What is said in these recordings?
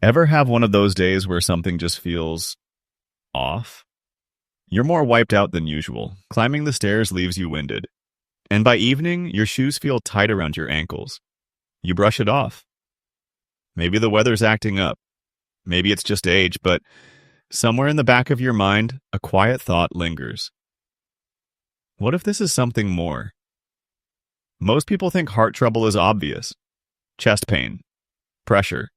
Ever have one of those days where something just feels off? You're more wiped out than usual. Climbing the stairs leaves you winded. And by evening, your shoes feel tight around your ankles. You brush it off. Maybe the weather's acting up. Maybe it's just age, but somewhere in the back of your mind, a quiet thought lingers. What if this is something more? Most people think heart trouble is obvious. Chest pain. Pressure.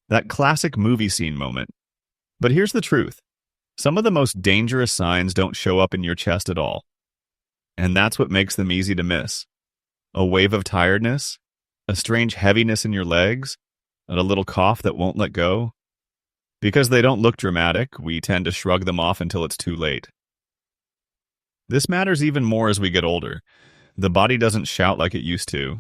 That classic movie scene moment. But here's the truth. Some of the most dangerous signs don't show up in your chest at all. And that's what makes them easy to miss. A wave of tiredness, a strange heaviness in your legs, and a little cough that won't let go. Because they don't look dramatic, we tend to shrug them off until it's too late. This matters even more as we get older. The body doesn't shout like it used to.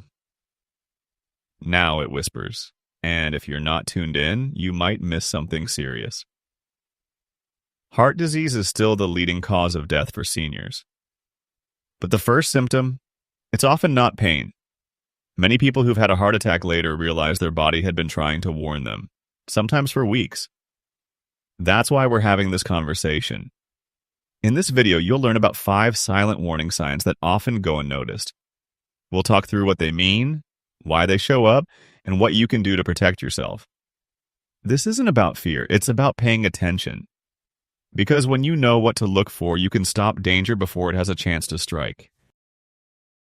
Now it whispers. And if you're not tuned in, you might miss something serious. Heart disease is still the leading cause of death for seniors. But the first symptom, it's often not pain. Many people who've had a heart attack later realize their body had been trying to warn them, sometimes for weeks. That's why we're having this conversation. In this video, you'll learn about 5 silent warning signs that often go unnoticed. We'll talk through what they mean, why they show up, and what you can do to protect yourself. This isn't about fear, it's about paying attention. Because when you know what to look for, you can stop danger before it has a chance to strike.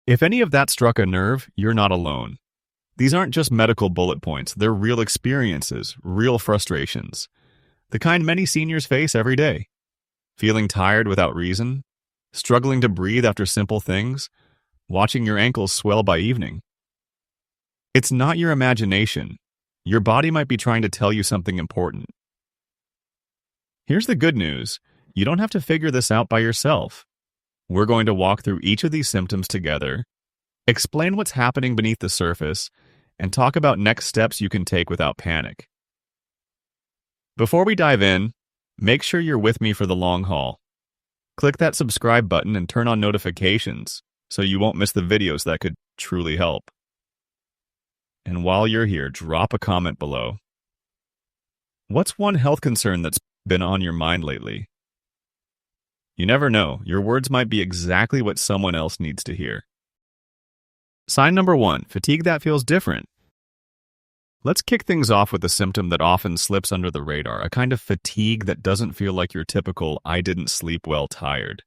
If any of that struck a nerve, you're not alone. These aren't just medical bullet points, they're real experiences, real frustrations. The kind many seniors face every day. Feeling tired without reason, struggling to breathe after simple things, watching your ankles swell by evening. It's not your imagination. Your body might be trying to tell you something important. Here's the good news. You don't have to figure this out by yourself. We're going to walk through each of these symptoms together, explain what's happening beneath the surface, and talk about next steps you can take without panic. Before we dive in, make sure you're with me for the long haul. Click that subscribe button and turn on notifications so you won't miss the videos that could truly help. And while you're here, drop a comment below. What's one health concern that's been on your mind lately? You never know, your words might be exactly what someone else needs to hear. Sign number 1, fatigue that feels different. Let's kick things off with a symptom that often slips under the radar, a kind of fatigue that doesn't feel like your typical "I didn't sleep well" tired.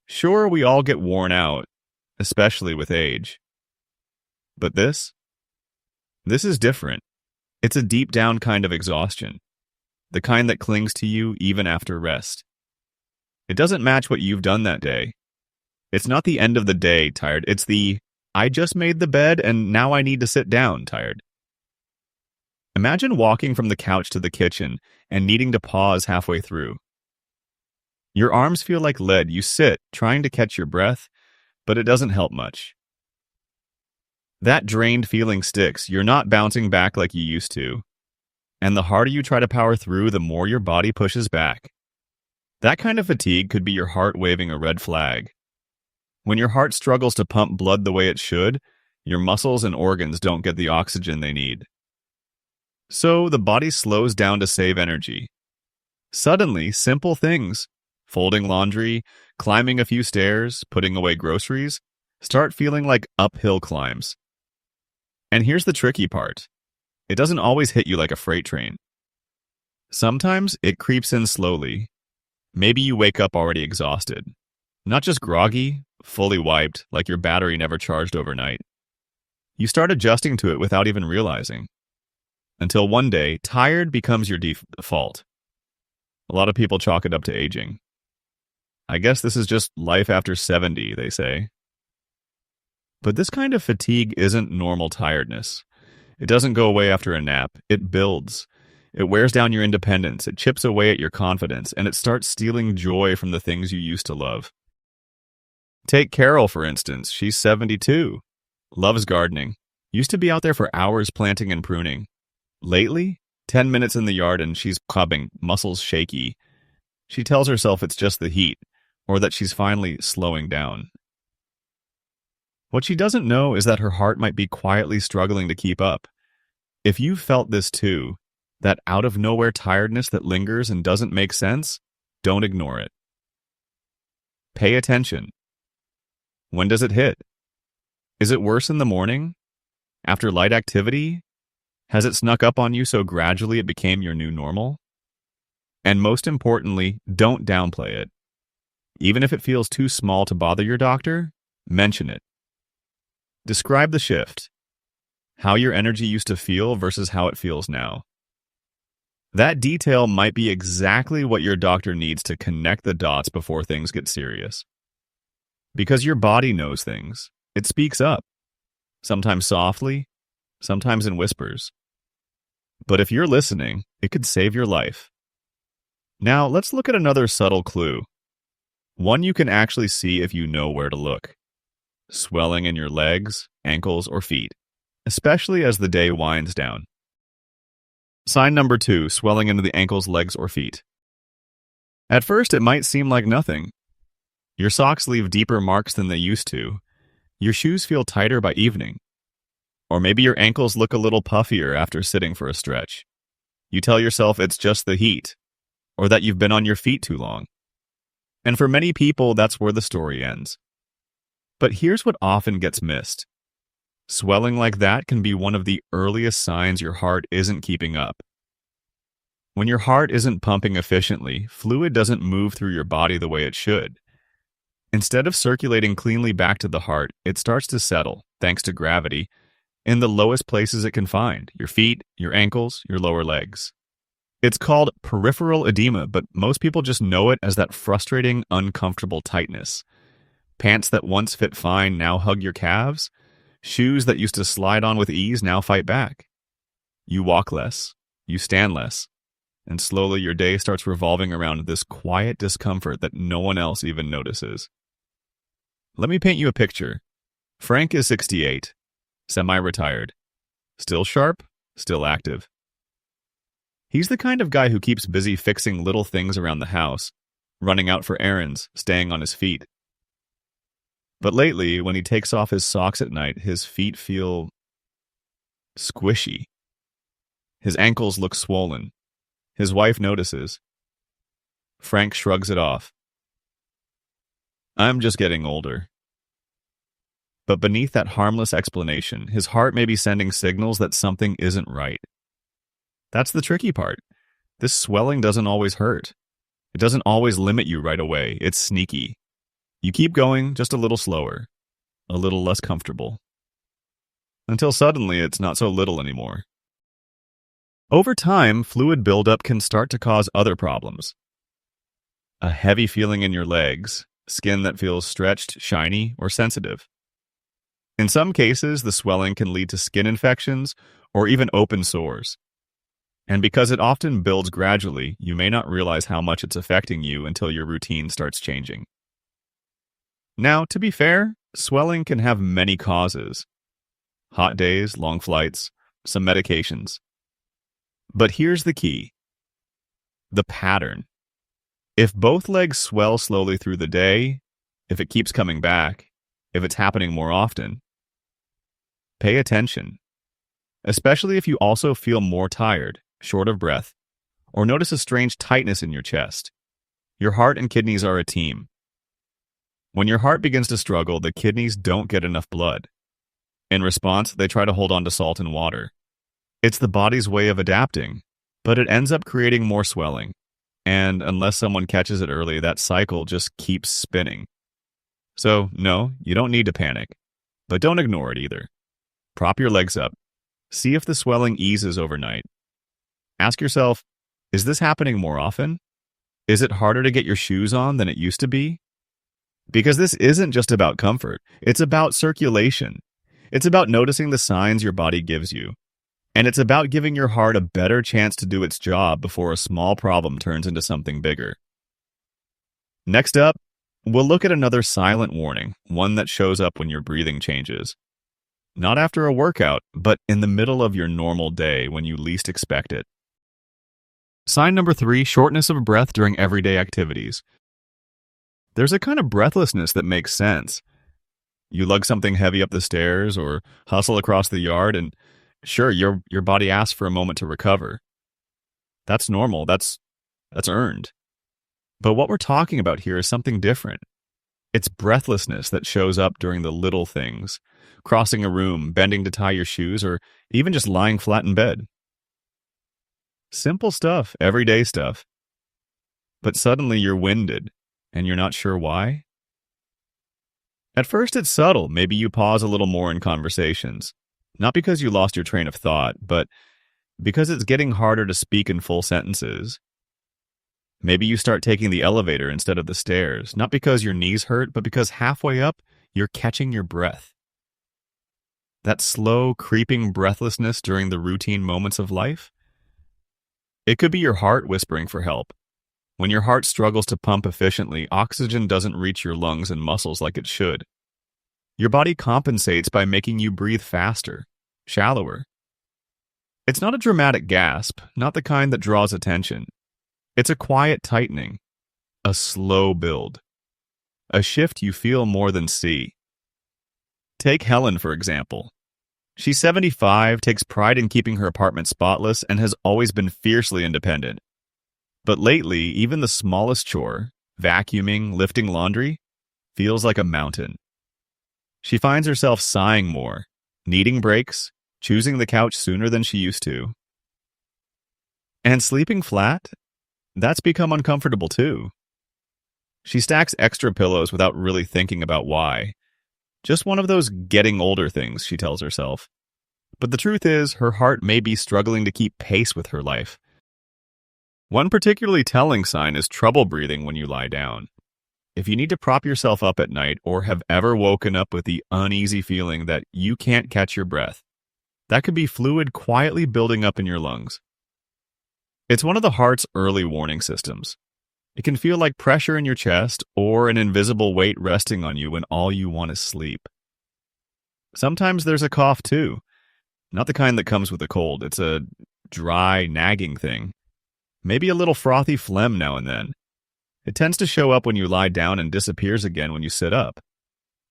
Sure, we all get worn out, especially with age. But this is different. It's a deep down kind of exhaustion, the kind that clings to you even after rest. It doesn't match what you've done that day. It's not the end of the day tired, it's the "I just made the bed and now I need to sit down" tired. Imagine walking from the couch to the kitchen and needing to pause halfway through. Your arms feel like lead. You sit, trying to catch your breath, but it doesn't help much. That drained feeling sticks. You're not bouncing back like you used to. And the harder you try to power through, the more your body pushes back. That kind of fatigue could be your heart waving a red flag. When your heart struggles to pump blood the way it should, your muscles and organs don't get the oxygen they need. So the body slows down to save energy. Suddenly, simple things, folding laundry, climbing a few stairs, putting away groceries, start feeling like uphill climbs. And here's the tricky part. It doesn't always hit you like a freight train. Sometimes it creeps in slowly. Maybe you wake up already exhausted. Not just groggy, fully wiped, like your battery never charged overnight. You start adjusting to it without even realizing. Until one day, tired becomes your default. A lot of people chalk it up to aging. I guess this is just life after 70, they say. But this kind of fatigue isn't normal tiredness. It doesn't go away after a nap. It builds. It wears down your independence. It chips away at your confidence, and it starts stealing joy from the things you used to love. Take Carol, for instance. She's 72. Loves gardening. Used to be out there for hours planting and pruning. Lately, 10 minutes in the yard and she's clubbing, muscles shaky. She tells herself it's just the heat, or that she's finally slowing down. What she doesn't know is that her heart might be quietly struggling to keep up. If you felt this too, that out-of-nowhere tiredness that lingers and doesn't make sense, don't ignore it. Pay attention. When does it hit? Is it worse in the morning? After light activity? Has it snuck up on you so gradually it became your new normal? And most importantly, don't downplay it. Even if it feels too small to bother your doctor, mention it. Describe the shift. How your energy used to feel versus how it feels now. That detail might be exactly what your doctor needs to connect the dots before things get serious. Because your body knows things. It speaks up. Sometimes softly, sometimes in whispers. But if you're listening, it could save your life. Now, let's look at another subtle clue. One you can actually see if you know where to look. Swelling in your legs, ankles, or feet, especially as the day winds down. Sign number 2, swelling into the ankles, legs, or feet. At first, it might seem like nothing. Your socks leave deeper marks than they used to. Your shoes feel tighter by evening. Or maybe your ankles look a little puffier after sitting for a stretch. You tell yourself it's just the heat, or that you've been on your feet too long. And for many people, that's where the story ends. But here's what often gets missed. Swelling like that can be one of the earliest signs your heart isn't keeping up. When your heart isn't pumping efficiently, fluid doesn't move through your body the way it should. Instead of circulating cleanly back to the heart, it starts to settle, thanks to gravity, in the lowest places it can find, your feet, your ankles, your lower legs. It's called peripheral edema, but most people just know it as that frustrating, uncomfortable tightness. Pants that once fit fine now hug your calves. Shoes that used to slide on with ease now fight back. You walk less, you stand less, and slowly your day starts revolving around this quiet discomfort that no one else even notices. Let me paint you a picture. Frank is 68, semi-retired. Still sharp, still active. He's the kind of guy who keeps busy fixing little things around the house, running out for errands, staying on his feet. But lately, when he takes off his socks at night, his feet feel squishy. His ankles look swollen. His wife notices. Frank shrugs it off. I'm just getting older. But beneath that harmless explanation, his heart may be sending signals that something isn't right. That's the tricky part. This swelling doesn't always hurt. It doesn't always limit you right away. It's sneaky. You keep going just a little slower, a little less comfortable, until suddenly it's not so little anymore. Over time, fluid buildup can start to cause other problems. A heavy feeling in your legs, skin that feels stretched, shiny, or sensitive. In some cases, the swelling can lead to skin infections or even open sores. And because it often builds gradually, you may not realize how much it's affecting you until your routine starts changing. Now, to be fair, swelling can have many causes. Hot days, long flights, some medications. But here's the key. The pattern. If both legs swell slowly through the day, if it keeps coming back, if it's happening more often, pay attention. Especially if you also feel more tired, short of breath, or notice a strange tightness in your chest. Your heart and kidneys are a team. When your heart begins to struggle, the kidneys don't get enough blood. In response, they try to hold on to salt and water. It's the body's way of adapting, but it ends up creating more swelling. And unless someone catches it early, that cycle just keeps spinning. So, no, you don't need to panic. But don't ignore it either. Prop your legs up. See if the swelling eases overnight. Ask yourself, is this happening more often? Is it harder to get your shoes on than it used to be? Because this isn't just about comfort. It's about circulation. It's about noticing the signs your body gives you. And it's about giving your heart a better chance to do its job before a small problem turns into something bigger. Next up, we'll look at another silent warning, one that shows up when your breathing changes. Not after a workout, but in the middle of your normal day when you least expect it. Sign number 3, shortness of breath during everyday activities. There's a kind of breathlessness that makes sense. You lug something heavy up the stairs or hustle across the yard and Sure, your body asks for a moment to recover. That's normal. That's earned. But what we're talking about here is something different. It's breathlessness that shows up during the little things, crossing a room, bending to tie your shoes, or even just lying flat in bed. Simple stuff, everyday stuff. But suddenly you're winded, and you're not sure why? At first it's subtle. Maybe you pause a little more in conversations. Not because you lost your train of thought, but because it's getting harder to speak in full sentences. Maybe you start taking the elevator instead of the stairs, not because your knees hurt, but because halfway up, you're catching your breath. That slow, creeping breathlessness during the routine moments of life? It could be your heart whispering for help. When your heart struggles to pump efficiently, oxygen doesn't reach your lungs and muscles like it should. Your body compensates by making you breathe faster, shallower. It's not a dramatic gasp, not the kind that draws attention. It's a quiet tightening, a slow build, a shift you feel more than see. Take Helen, for example. She's 75, takes pride in keeping her apartment spotless, and has always been fiercely independent. But lately, even the smallest chore, vacuuming, lifting laundry, feels like a mountain. She finds herself sighing more, needing breaks, choosing the couch sooner than she used to. And sleeping flat? That's become uncomfortable too. She stacks extra pillows without really thinking about why. Just one of those getting older things, she tells herself. But the truth is, her heart may be struggling to keep pace with her life. One particularly telling sign is trouble breathing when you lie down. If you need to prop yourself up at night or have ever woken up with the uneasy feeling that you can't catch your breath, that could be fluid quietly building up in your lungs. It's one of the heart's early warning systems. It can feel like pressure in your chest or an invisible weight resting on you when all you want is sleep. Sometimes there's a cough too. Not the kind that comes with a cold. It's a dry, nagging thing. Maybe a little frothy phlegm now and then. It tends to show up when you lie down and disappears again when you sit up.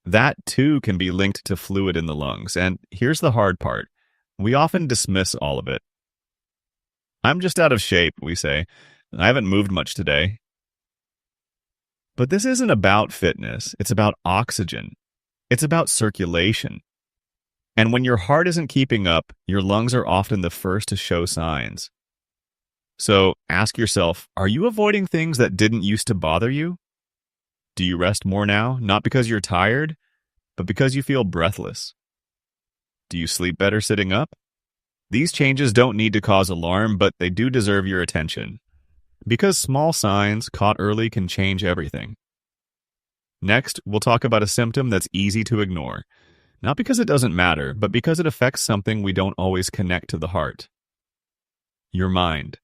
That too can be linked to fluid in the lungs. And here's the hard part. We often dismiss all of it. I'm just out of shape, we say. I haven't moved much today. But this isn't about fitness. It's about oxygen. It's about circulation. And when your heart isn't keeping up, your lungs are often the first to show signs. So ask yourself, are you avoiding things that didn't used to bother you? Do you rest more now, not because you're tired, but because you feel breathless? Do you sleep better sitting up? These changes don't need to cause alarm, but they do deserve your attention. Because small signs caught early can change everything. Next, we'll talk about a symptom that's easy to ignore. Not because it doesn't matter, but because it affects something we don't always connect to the heart. Your mind.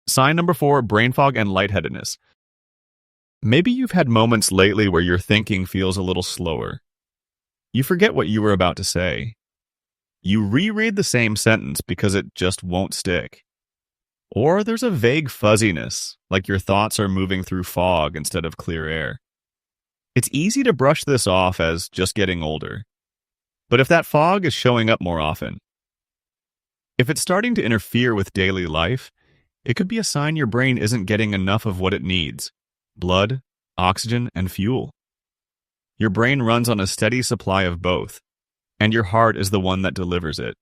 Sign number 4, brain fog and lightheadedness. Maybe you've had moments lately where your thinking feels a little slower. You forget what you were about to say. You reread the same sentence because it just won't stick. Or there's a vague fuzziness, like your thoughts are moving through fog instead of clear air. It's easy to brush this off as just getting older. But if that fog is showing up more often, if it's starting to interfere with daily life, it could be a sign your brain isn't getting enough of what it needs: blood, oxygen, and fuel. Your brain runs on a steady supply of both, and your heart is the one that delivers it.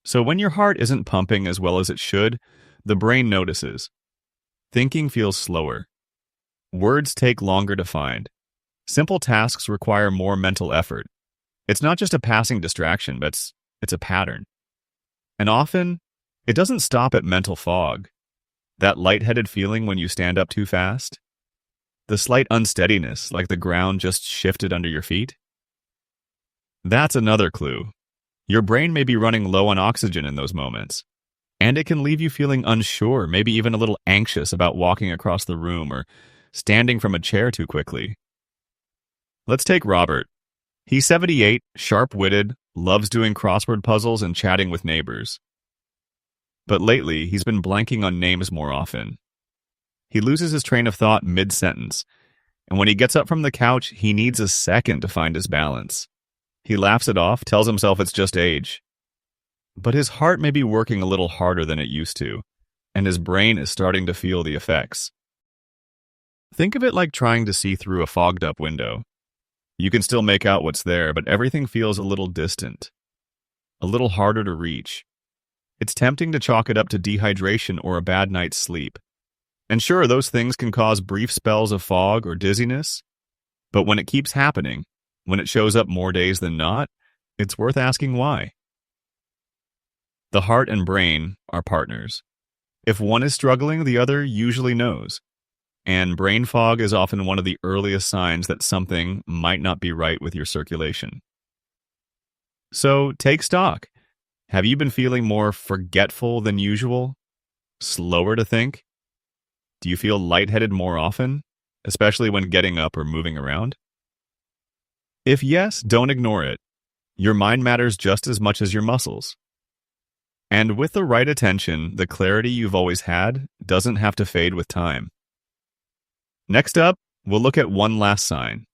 So when your heart isn't pumping as well as it should, the brain notices. Thinking feels slower. Words take longer to find. Simple tasks require more mental effort. It's not just a passing distraction, but it's a pattern. And often, it doesn't stop at mental fog. That lightheaded feeling when you stand up too fast? The slight unsteadiness, like the ground just shifted under your feet? That's another clue. Your brain may be running low on oxygen in those moments, and it can leave you feeling unsure, maybe even a little anxious about walking across the room or standing from a chair too quickly. Let's take Robert. He's 78, sharp-witted, loves doing crossword puzzles and chatting with neighbors. But lately, he's been blanking on names more often. He loses his train of thought mid-sentence, and when he gets up from the couch, he needs a second to find his balance. He laughs it off, tells himself it's just age. But his heart may be working a little harder than it used to, and his brain is starting to feel the effects. Think of it like trying to see through a fogged-up window. You can still make out what's there, but everything feels a little distant, a little harder to reach. It's tempting to chalk it up to dehydration or a bad night's sleep. And sure, those things can cause brief spells of fog or dizziness, but when it keeps happening, when it shows up more days than not, it's worth asking why. The heart and brain are partners. If one is struggling, the other usually knows. And brain fog is often one of the earliest signs that something might not be right with your circulation. So take stock. Have you been feeling more forgetful than usual? Slower to think? Do you feel lightheaded more often, especially when getting up or moving around? If yes, don't ignore it. Your mind matters just as much as your muscles. And with the right attention, the clarity you've always had doesn't have to fade with time. Next up, we'll look at one last sign.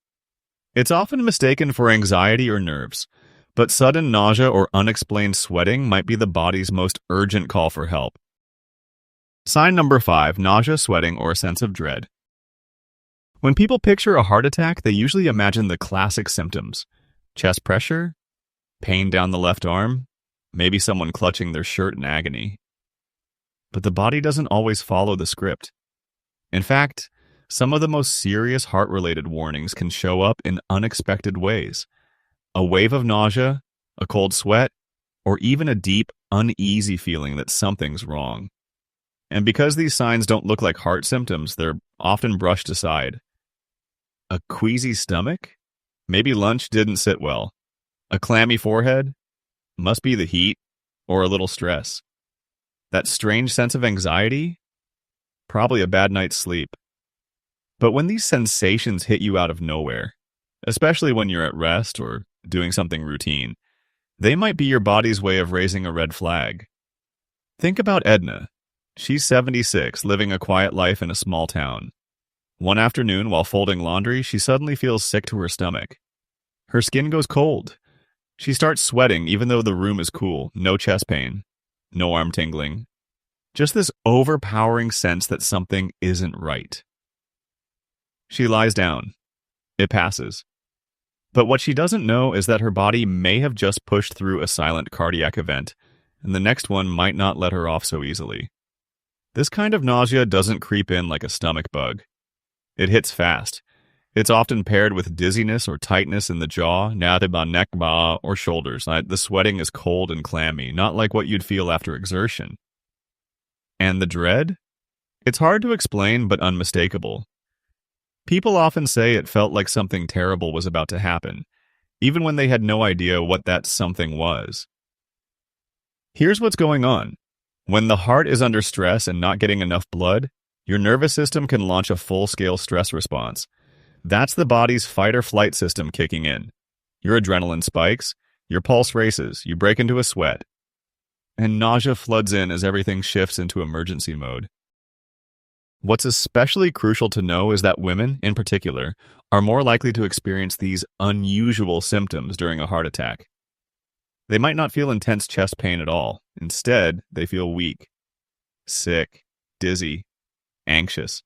It's often mistaken for anxiety or nerves, but sudden nausea or unexplained sweating might be the body's most urgent call for help. Sign number 5, nausea, sweating, or a sense of dread. When people picture a heart attack, they usually imagine the classic symptoms: chest pressure, pain down the left arm, maybe someone clutching their shirt in agony. But the body doesn't always follow the script. In fact, some of the most serious heart-related warnings can show up in unexpected ways. A wave of nausea, a cold sweat, or even a deep, uneasy feeling that something's wrong. And because these signs don't look like heart symptoms, they're often brushed aside. A queasy stomach? Maybe lunch didn't sit well. A clammy forehead? Must be the heat or a little stress. That strange sense of anxiety? Probably a bad night's sleep. But when these sensations hit you out of nowhere, especially when you're at rest or doing something routine, they might be your body's way of raising a red flag. Think about Edna. She's 76, living a quiet life in a small town. One afternoon, while folding laundry, she suddenly feels sick to her stomach. Her skin goes cold. She starts sweating even though the room is cool, no chest pain, no arm tingling. Just this overpowering sense that something isn't right. She lies down. It passes. But what she doesn't know is that her body may have just pushed through a silent cardiac event, and the next one might not let her off so easily. This kind of nausea doesn't creep in like a stomach bug. It hits fast. It's often paired with dizziness or tightness in the jaw, neck, or shoulders. The sweating is cold and clammy, not like what you'd feel after exertion. And the dread? It's hard to explain, but unmistakable. People often say it felt like something terrible was about to happen, even when they had no idea what that something was. Here's what's going on. When the heart is under stress and not getting enough blood, your nervous system can launch a full-scale stress response. That's the body's fight-or-flight system kicking in. Your adrenaline spikes, your pulse races, you break into a sweat, and nausea floods in as everything shifts into emergency mode. What's especially crucial to know is that women, in particular, are more likely to experience these unusual symptoms during a heart attack. They might not feel intense chest pain at all. Instead, they feel weak, sick, dizzy, anxious.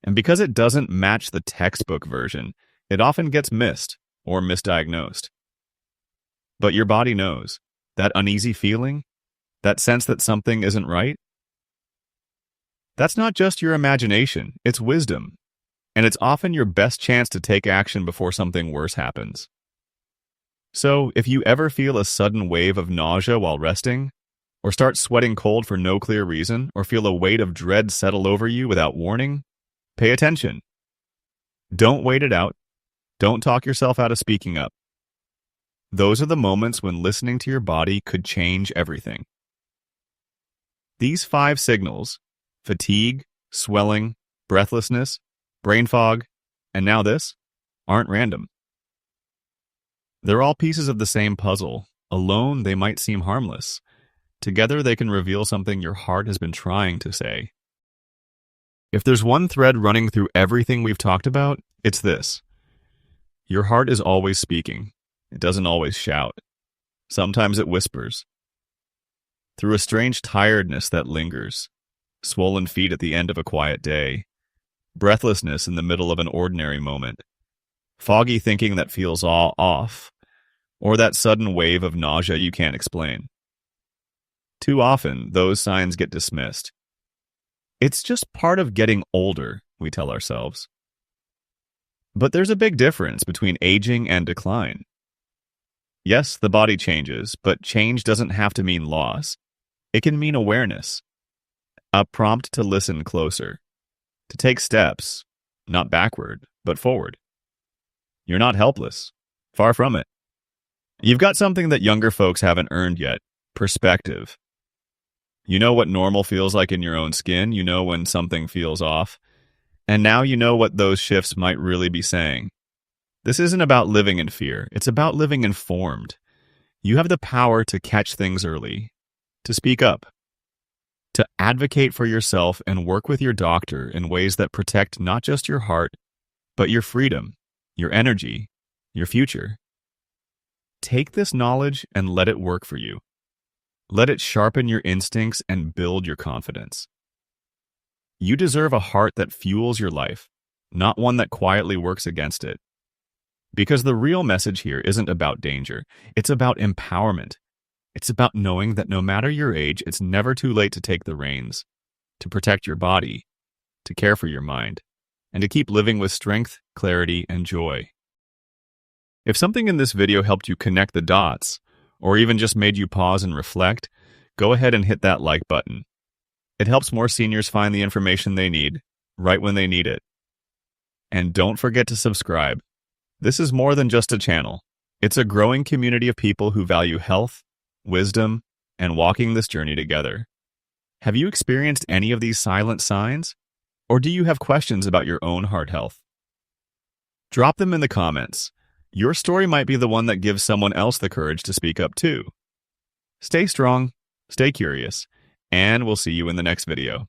And because it doesn't match the textbook version, it often gets missed or misdiagnosed. But your body knows. That uneasy feeling, that sense that something isn't right, that's not just your imagination, it's wisdom. And it's often your best chance to take action before something worse happens. So, if you ever feel a sudden wave of nausea while resting, or start sweating cold for no clear reason, or feel a weight of dread settle over you without warning, pay attention. Don't wait it out. Don't talk yourself out of speaking up. Those are the moments when listening to your body could change everything. These 5 signals, fatigue, swelling, breathlessness, brain fog, and now this, aren't random. They're all pieces of the same puzzle. Alone, they might seem harmless. Together, they can reveal something your heart has been trying to say. If there's one thread running through everything we've talked about, it's this. Your heart is always speaking. It doesn't always shout. Sometimes it whispers. Through a strange tiredness that lingers, swollen feet at the end of a quiet day, breathlessness in the middle of an ordinary moment, foggy thinking that feels all off, or that sudden wave of nausea you can't explain. Too often, those signs get dismissed. It's just part of getting older, we tell ourselves. But there's a big difference between aging and decline. Yes, the body changes, but change doesn't have to mean loss. It can mean awareness, a prompt to listen closer, to take steps, not backward, but forward. You're not helpless. Far from it. You've got something that younger folks haven't earned yet: perspective. You know what normal feels like in your own skin. You know when something feels off. And now you know what those shifts might really be saying. This isn't about living in fear. It's about living informed. You have the power to catch things early, to speak up, to advocate for yourself and work with your doctor in ways that protect not just your heart, but your freedom, your energy, your future. Take this knowledge and let it work for you. Let it sharpen your instincts and build your confidence. You deserve a heart that fuels your life, not one that quietly works against it. Because the real message here isn't about danger. It's about empowerment. It's about knowing that no matter your age, it's never too late to take the reins, to protect your body, to care for your mind, and to keep living with strength, clarity, and joy. If something in this video helped you connect the dots, or even just made you pause and reflect, go ahead and hit that like button. It helps more seniors find the information they need, right when they need it. And don't forget to subscribe. This is more than just a channel. It's a growing community of people who value health, wisdom, and walking this journey together. Have you experienced any of these silent signs? Or do you have questions about your own heart health? Drop them in the comments. Your story might be the one that gives someone else the courage to speak up too. Stay strong, stay curious, and we'll see you in the next video.